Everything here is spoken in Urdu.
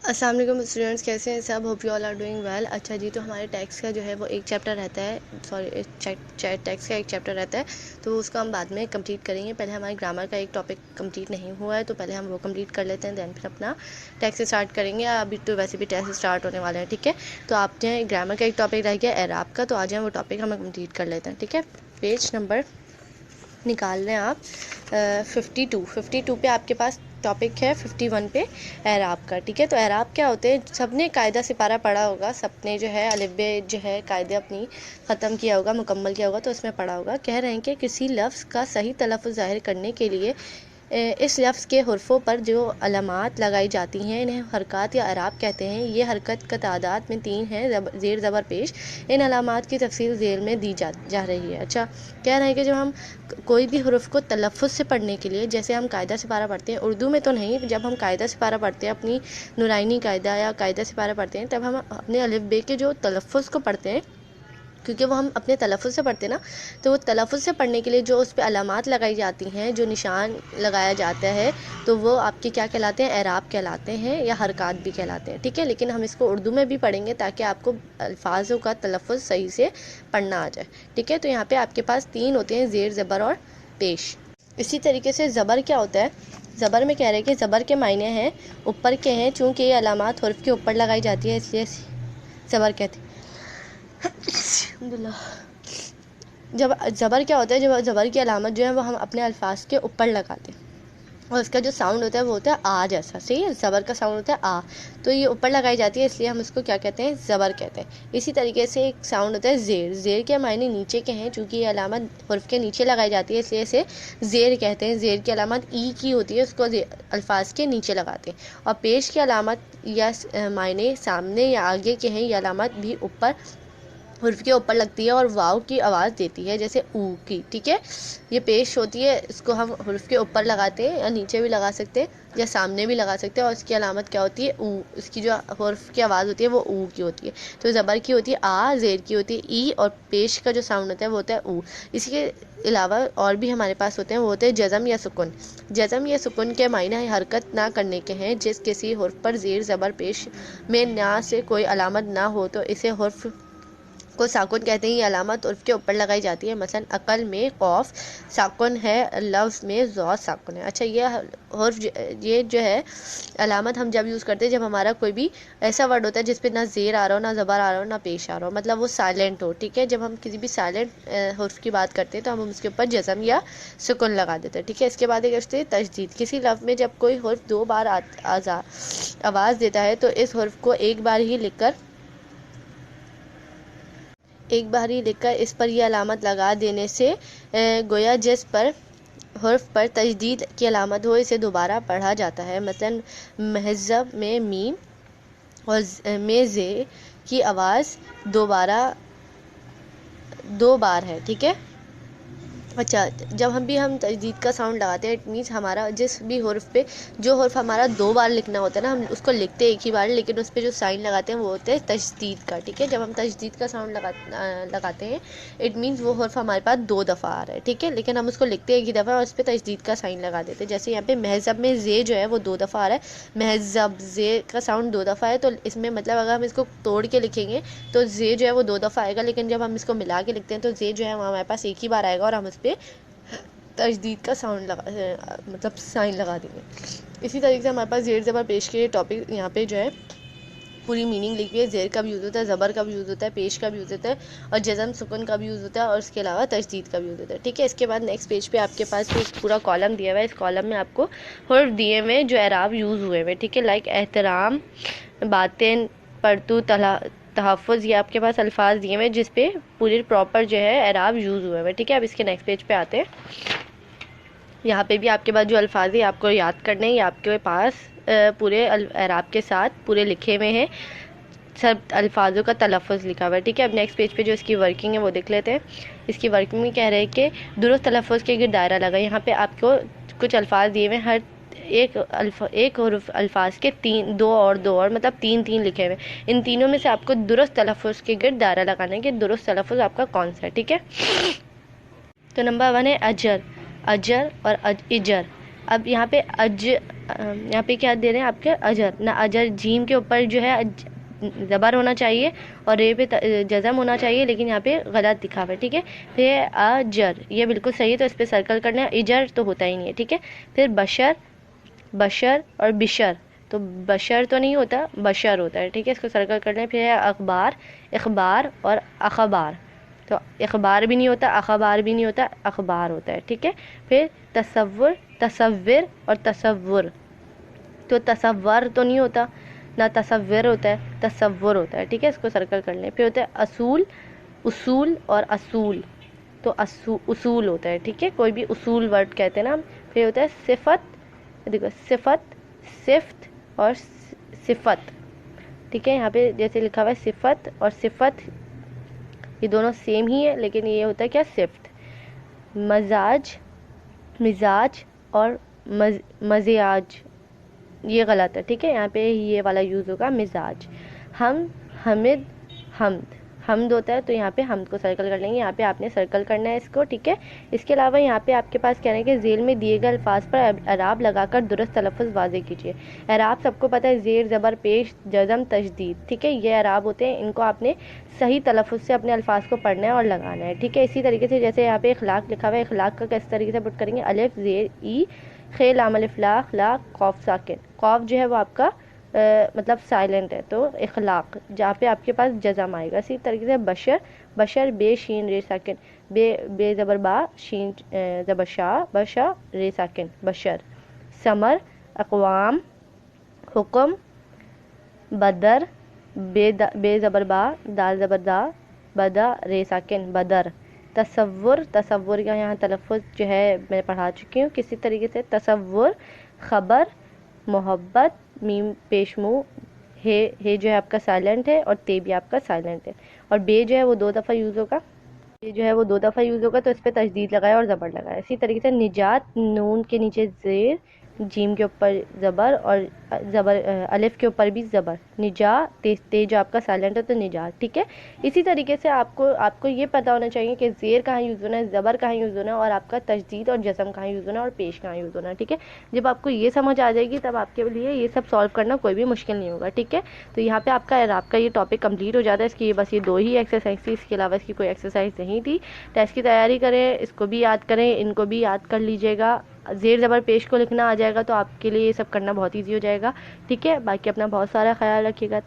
السلام علیکم اسٹوڈنٹس، کیسے ہیں سب؟ Hope you all are doing well. اچھا جی، تو ہمارے ٹیکس کا جو ہے وہ ایک چیپٹر رہتا ہے، ٹیکس کا ایک چیپٹر رہتا ہے، تو اس کو ہم بعد میں کمپلیٹ کریں گے. پہلے ہمارے گرامر کا ایک ٹاپک کمپلیٹ نہیں ہوا ہے، تو پہلے ہم وہ کمپلیٹ کر لیتے ہیں، دین پھر اپنا ٹیکس اسٹارٹ کریں گے. ابھی تو ویسے بھی ٹیکس اسٹارٹ ہونے والے ہیں، ٹھیک ہے. تو آپ جو ہے گرامر کا ایک ٹاپک رہ گیا اعراب کا، تو آ جائیں وہ ٹاپک ہم کمپلیٹ کر لیتے ہیں، ٹھیک ہے. پیج نمبر نکال لیں آپ 52 پہ آپ کے پاس ٹاپک ہے 51 پہ اعراب کا، ٹھیک ہے. تو اعراب کیا ہوتے ہیں؟ سب نے قاعدہ سپارہ پڑھا ہوگا، سب نے جو ہے الف ب جو ہے قاعدہ اپنی ختم کیا ہوگا، مکمل کیا ہوگا، تو اس میں پڑھا ہوگا. کہہ رہے ہیں کہ کسی لفظ کا صحیح تلفظ ظاہر کرنے کے لیے اس لفظ کے حرفوں پر جو علامات لگائی جاتی ہیں انہیں حرکات یا اعراب کہتے ہیں. یہ حرکت کا تعداد میں 3 ہیں، زیر زبر پیش. ان علامات کی تفصیل ذیل میں دی جا رہی ہے. اچھا، کہہ رہے ہیں کہ جب ہم کوئی بھی حرف کو تلفظ سے پڑھنے کے لیے، جیسے ہم قاعدہ سپارہ پڑھتے ہیں اردو میں تو نہیں، جب ہم قاعدہ سپارہ پڑھتے ہیں اپنی نورانی قاعدہ یا قاعدہ سپارہ پڑھتے ہیں، تب ہم اپنے الف ب کے جو تلفظ کو پڑھتے ہیں، کیونکہ وہ ہم اپنے تلفظ سے پڑھتے ہیں نا، تو وہ تلفظ سے پڑھنے کے لیے جو اس پہ علامات لگائی جاتی ہیں، جو نشان لگایا جاتا ہے، تو وہ آپ کے کیا کہلاتے ہیں؟ اعراب کہلاتے ہیں، یا حرکات بھی کہلاتے ہیں، ٹھیک ہے. لیکن ہم اس کو اردو میں بھی پڑھیں گے تاکہ آپ کو الفاظوں کا تلفظ صحیح سے پڑھنا آ جائے، ٹھیک ہے. تو یہاں پہ آپ کے پاس 3 ہوتے ہیں، زیر، زبر اور پیش. اسی طریقے سے زبر کیا ہوتا ہے؟ زبر میں کہہ رہے ہیں کہ زبر کے معنی ہیں اوپر کے ہیں، چونکہ یہ علامات حرف کے اوپر لگائی جاتی ہے، اس لیے زبر کہتے ہیں. الحمدللہ. جب زبر کیا ہوتا ہے؟ جب زبر کی علامت جو ہے وہ ہم اپنے الفاظ کے اوپر لگاتے ہیں، اور اس کا جو ساؤنڈ ہوتا ہے وہ ہوتا ہے آ جیسا. صحیح ہے، زبر کا ساؤنڈ ہوتا ہے آ، تو یہ اوپر لگائی جاتی ہے، اس لیے ہم اس کو کیا کہتے ہیں؟ زبر کہتے ہیں. اسی طریقے سے ایک ساؤنڈ ہوتا ہے زیر. زیر کے معنی نیچے کے ہیں، چونکہ یہ علامت حرف کے نیچے لگائی جاتی ہے، اس لیے اسے زیر کہتے ہیں. زیر کی علامت ای کی ہوتی ہے، اس کو الفاظ کے نیچے لگاتے ہیں. اور پیش کی علامت یا معنی سامنے یا آگے کے ہیں، یہ علامت بھی اوپر حرف کے اوپر لگتی ہے اور واو کی آواز دیتی ہے، جیسے او کی، ٹھیک ہے. یہ پیش ہوتی ہے، اس کو ہم حرف کے اوپر لگاتے ہیں، یا نیچے بھی لگا سکتے ہیں، یا سامنے بھی لگا سکتے ہیں، اور اس کی علامت کیا ہوتی ہے؟ او. اس کی جو حرف کی آواز ہوتی ہے وہ او کی ہوتی ہے. تو زبر کی ہوتی ہے آ، زیر کی ہوتی ہے ای، اور پیش کا جو ساؤنڈ ہوتا ہے وہ ہوتا ہے او. اسی کے علاوہ اور بھی ہمارے پاس ہوتے ہیں، وہ ہوتے ہیں جزم یا سکون. جزم یا سکون کے معنی حرکت نہ کرنے کے ہیں. جس کسی حرف پر زیر، زبر، پیش میں نہ سے کوئی علامت نہ ہو تو اسے حرف کو ساکن کہتے ہیں. یہ علامت عرف کے اوپر لگائی جاتی ہے. مثلا عقل میں قوف ساکن ہے، لفظ میں ذو ساکن ہے. اچھا، یہ حرف یہ جو ہے علامت ہم جب یوز کرتے ہیں جب ہمارا کوئی بھی ایسا ورڈ ہوتا ہے جس پہ نہ زیر آ رہا ہو، نہ زبر آ رہا ہو، نہ پیش آ رہا ہو، مطلب وہ سائلنٹ ہو، ٹھیک ہے. جب ہم کسی بھی سائلنٹ حرف کی بات کرتے ہیں تو ہم اس کے اوپر جزم یا سکون لگا دیتے ہیں، ٹھیک ہے. اس کے بعد ایک ہوتی ہے تشدید. کسی لفظ میں جب کوئی حرف 2 بار آواز دیتا ہے تو اس حرف کو ایک بار ہی لکھ کر اس پر یہ علامت لگا دینے سے گویا جس پر حرف پر تشدید کی علامت ہو اسے دوبارہ پڑھا جاتا ہے. مثلا مہذب میں میم اور میں زے کی آواز دو بار ہے، ٹھیک ہے. اچھا، جب ہم تشدید کا ساؤنڈ لگاتے ہیں، اٹ مینس ہمارا جس بھی حرف پہ جو حرف ہمارا 2 بار لکھنا ہوتا ہے نا، ہم اس کو لکھتے ایک ہی بار، لیکن اس پہ جو سائن لگاتے ہیں وہ ہوتے ہیں تشدید کا، ٹھیک ہے. جب ہم تشدید کا ساؤنڈ لگاتے ہیں، اٹ مینس وہ حرف ہمارے پاس 2 دفعہ آ رہا ہے، ٹھیک ہے. لیکن ہم اس کو لکھتے ایک ہی دفعہ اور اس پہ تشدید کا سائن لگا دیتے ہیں. جیسے یہاں پہ مہذب میں زے جو ہے وہ 2 دفعہ آ رہا ہے، مہذب زے کا ساؤنڈ 2 دفعہ ہے، تو اس میں مطلب اگر ہم اس کو توڑ کے لکھیں گے تو زے جو ہے وہ 2 دفعہ آئے گا، لیکن جب ہم اس کو ملا کے لکھتے ہیں تو زے جو ہے وہ ہمارے پاس ایک ہی بار آئے گا، اور ہم اس پہ تشدید کا ساؤنڈ مطلب سائن لگا دیں گے. اسی طریقے سے ہمارے پاس زیر، زبر، پیش کے ٹاپک یہاں پہ جو ہے پوری میننگ لکھی ہے. زیر کا بھی یوز ہوتا ہے، زبر کا بھی یوز ہوتا ہے، پیش کا بھی یوز ہوتا ہے، اور جزم سکون کا بھی یوز ہوتا ہے، اور اس کے علاوہ تشدید کا بھی یوز ہوتا ہے، ٹھیک ہے. اس کے بعد نیکسٹ پیج پہ آپ کے پاس ایک پورا کالم دیا ہوا ہے. اس کالم میں آپ کو حرف دیے ہوئے جو اعراب یوز ہوئے ہوئے، ٹھیک ہے. لائک احترام، باتیں، پرتو، تحفظ، یہ آپ کے پاس الفاظ دیے ہوئے جس پہ پورے پراپر جو ہے اعراب یوز ہوئے ہوئے، ٹھیک ہے. اب اس کے نیکسٹ پیج پہ آتے ہیں. یہاں پہ بھی آپ کے پاس جو الفاظ ہیں آپ کو یاد کرنے ہیں، یہ آپ کے پاس پورے اعراب کے ساتھ پورے لکھے ہوئے ہیں، سب الفاظوں کا تلفظ لکھا ہوا ہے، ٹھیک ہے. اب نیکسٹ پیج پہ جو اس کی ورکنگ ہے وہ دیکھ لیتے ہیں. اس کی ورکنگ میں کہہ رہے ہیں کہ درست تلفظ کے گرد دائرہ لگا. یہاں پہ آپ کو کچھ الفاظ دیے ہوئے ہیں، ہر ایک حرف الفاظ کے 2 اور مطلب 3 لکھے ہوئے. ان تینوں میں سے آپ کو درست تلفظ کے گرد دائرہ لگانا ہے کہ درست تلفظ آپ کا کون سا ہے، ٹھیک ہے. تو نمبر 1 ہے اجر اور اجر. اب یہاں پہ یہاں پہ کیا دے رہے ہیں آپ کے اجر، نہ اجر جیم کے اوپر جو ہے زبر ہونا چاہیے اور رے پہ جزم ہونا چاہیے، لیکن یہاں پہ غلط دکھا ہوا ہے، ٹھیک ہے. پھر اجر، یہ بالکل صحیح ہے تو اس پہ سرکل کرنا ہے. اجر تو ہوتا ہی نہیں ہے، ٹھیک ہے. پھر بشر، بشر اور بشر، تو بشر تو نہیں ہوتا، بشر ہوتا ہے، ٹھیک ہے، اس کو سرکل کرنا ہے. پھر ہے اخبار، اخبار اور اخبار، تو اخبار بھی نہیں ہوتا، اخبار بھی نہیں ہوتا، اخبار ہوتا ہے، ٹھیک ہے. پھر تصور، تصور اور تصور، تو تصور تو نہیں ہوتا، نہ تصور ہوتا ہے، تصور ہوتا ہے، ٹھیک ہے، اس کو سرکل کر لیں. پھر ہوتا ہے اصول، اصول اور اصول، تو اصول ہوتا ہے، ٹھیک ہے، کوئی بھی اصول ورڈ کہتے ہیں نا. پھر ہوتا ہے صفت، دیکھو صفت، صفت اور صفت، ٹھیک ہے. یہاں پہ جیسے لکھا ہوا ہے صفت اور صفت، یہ دونوں سیم ہی ہے، لیکن یہ ہوتا ہے کیا، صفت. مزاج، مزاج اور مزاج، یہ غلط ہے، ٹھیک ہے، یہاں پہ یہ والا یوز ہوگا مزاج. ہم، حمد، حمد، حمد ہوتا ہے، تو یہاں پہ حمد کو سرکل کر لیں گے، یہاں پہ آپ نے سرکل کرنا ہے اس کو، ٹھیک ہے. اس کے علاوہ یہاں پہ آپ کے پاس کہنا ہے کہ ذیل میں دیے گئے الفاظ پر اعراب لگا کر درست تلفظ واضح کیجیے. اعراب سب کو پتہ ہے، زیر، زبر، پیش، جزم، تشدید، ٹھیک ہے، یہ اعراب ہوتے ہیں، ان کو آپ نے صحیح تلفظ سے اپنے الفاظ کو پڑھنا ہے اور لگانا ہے، ٹھیک ہے. اسی طریقے سے جیسے یہاں پہ اخلاق لکھا ہوا ہے، اخلاق کا کس طریقے سے پٹ کریں گے، الف زیر ای خے لام الف لا خلا قاف ساکن، قاف جو ہے وہ آپ کا مطلب سائلنٹ ہے، تو اخلاق جہاں پہ آپ کے پاس جزم آئے گا. اسی طریقے سے بشر، بشر بے شین رے ساکن، بے زبر با شین زبر شا بشا رے ساکن بشر. سمر، اقوام، حکم، بدر بے زبر با دال زبر دا بدا رے ساکن بدر. تصور، تصور کا یہاں تلفظ جو ہے میں پڑھا چکی ہوں کسی طریقے سے. تصور، خبر، محبت، میم پیشمو، ہے جو ہے آپ کا سائلنٹ ہے اور تے بھی آپ کا سائلنٹ ہے. اور بے جو ہے وہ 2 دفعہ یوز ہوگا، یہ جو ہے وہ 2 دفعہ یوز ہوگا، تو اس پہ تشدید لگایا اور زبر لگایا. اسی طریقے سے نجات، نون کے نیچے زیر، جیم کے اوپر زبر اور زبر الف کے اوپر بھی زبر، نجات، تے جو آپ کا سائلنٹ ہے تو نجات، ٹھیک ہے. اسی طریقے سے آپ کو یہ پتہ ہونا چاہیے کہ زیر کہاں یوز ہونا ہے، زبر کہاں یوز ہونا ہے، اور آپ کا تشدید اور جزم کہاں یوز ہونا ہے، اور پیش کہاں یوز ہونا ہے، ٹھیک ہے. جب آپ کو یہ سمجھ آ جائے گی تب آپ کے لیے یہ سب سالو کرنا کوئی بھی مشکل نہیں ہوگا، ٹھیک ہے. تو یہاں پہ آپ کا اعراب کا یہ ٹاپک کمپلیٹ ہو جاتا ہے. اس کی بس یہ 2 ہی ایکسرسائز تھی، اس کے علاوہ اس کی کوئی ایکسرسائز نہیں تھی. ٹیسٹ کی تیاری کریں، اس کو بھی یاد کریں، ان کو بھی یاد کر لیجیے گا. زیر زبر پیش کو لکھنا آ جائے گا تو آپ کے لیے یہ سب کرنا بہت ایزی ہو جائے گا، ٹھیک ہے. باقی اپنا بہت سارا خیال رکھیے گا.